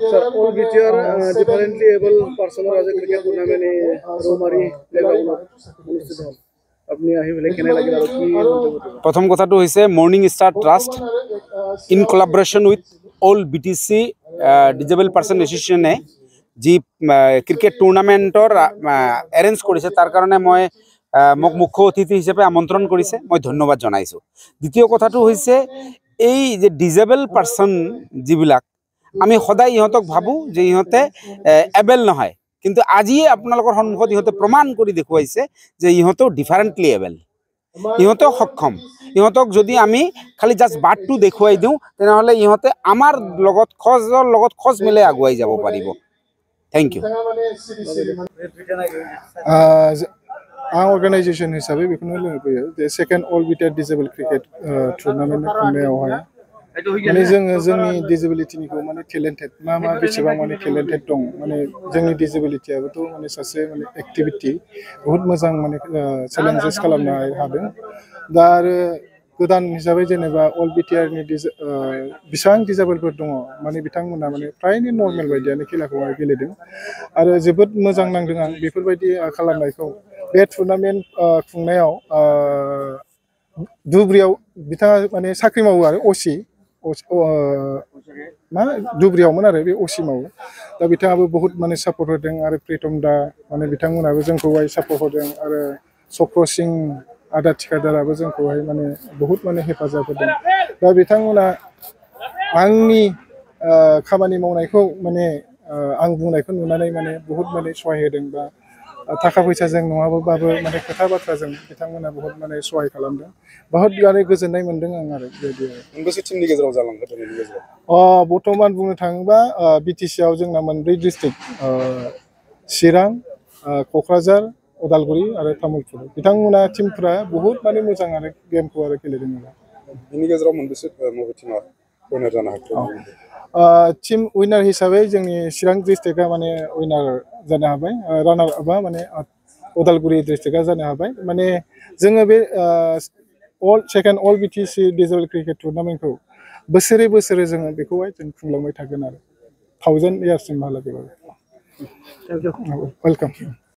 Sir, all BTR differently able personnel as a cricket tournament Romari level অনুষ্ঠিত হল আপনি আহিলে কেনে লাগিল আৰু কি প্ৰথম কথাটো হৈছে morning star trust in collaboration with all BTC disable person এছ'চিয়েশ্যনে যি ক্ৰিকেট টুৰ্নামেণ্টৰ এৰেঞ্জ কৰিছে তাৰ কাৰণে মই মোক মুখ্য অতিথি হিচাপে আমন্ত্ৰণ কৰিছে মই ধন্যবাদ জনাইছোঁ। দ্বিতীয় কথাটো হৈছে এই যে ডিজেবল পাৰ্সন যিবিলাক আমি সদায় ইহঁতক ভাবো যে ইহঁতে এবেল নহয়, কিন্তু আজিয়ে আপোনালোকৰ সন্মুখত ইহঁতে প্ৰমাণ কৰি দেখুৱাইছে যে ইহঁতেও ডিফাৰেণ্টলি এবেল, ইহঁতেও সক্ষম। ইহঁতক যদি আমি খালি জাষ্ট বাটটো দেখুৱাই দিওঁ তেনেহ'লে ইহঁতে আমাৰ লগত খোজ মিলাই আগুৱাই যাব পাৰিব। Thank you. অৰ্গেনাইজেশ্যন হিচাপে বেखौनो लुबैयो जे सेकेन्ड अल बिटिआर डिजेबल क्रिकेट टुर्नामेन्ट खुंनायावहाय माने जोंनि डिजेबिलिटिनिखौ माने टेलेन्टेड मा बेसेबां माने टेलेन्टेड दं माने जोंनि डिजेबिलिटियाबोथ' माने सासे माने एक्टिभिटी बहुत मोजां माने चेलेन्जेस खालामनो हादों। दा आरो गोदान हिसाबै जेनेबा अल बिटिआरनि बेसेबां डिजेबलफोर दङ माने बिथांमोना माने फ्रायनो नर्मेल बायदियानो खेलाखौहाय गेलेदों आरो जोबोद मोजां नांदों आं बेफोरबायदि खालामनायखौ। बे टुर्नामेन्ट खुंनायाव धुब्रियाव बिथाङा माने साख्रि मावो आरो असि मा धुब्रियावमोन आरो बे असि मावो। दा बिथाङाबो बहुत माने सापर्ट होदों आरो प्रितम दा माने बिथांमोनाबो जोंखौहाय सापर्ट होदों आरो चक्र सिं आदा थिखादाराबो जोंखौहाय माने बहुत माने हेफाजाब होदों। दा बिथांमोना आंनि खामानि मावनायखौ माने आं बुंनायखौ नुनानै माने बहुत माने सहाय होदों बा थाखा फैसाजों नङाबाबो माने खोथा बाथ्राजों बिथांमोना बहुत माने सहाय खालामदों। बहुत माने गोजोननाय मोनदों आं आरो बेबायदि। मोनबेसे टीमनि गेजेराव जालांखो दिनैनि गेजेराव? बर्तमान बुंनो थाङोबा BTC आव जोंना मोनब्रै डिस्ट्रिक्ट चिरां, क'क्राझार, उदालगुरि आरो तामुलपुर। बिथांमोना टीमफ्रा बहुत माने मोजां आरो गेमखौ आरो गेलेदों। बिनि गेजेराव मोनबेसे मबे टीमा उइनार जानो हाखो? टीम उइनार हिसाबै जोंनि चिरां डिस्ट्रिक्टआ माने उइनार जानो हाबाय, रानार आपआ माने उदालगुरि डिस्ट्रिक्टआ जानो हाबाय। माने जोङो बे सेकेन्ड अल BTC डिजेबल क्रिकेट टुर्नामेन्टखौ बोसोरे जोङो बेखौहाय जों खुंलांबाय थागोन आरो 1000 इयार्ससिमहालागै। वेलकाम।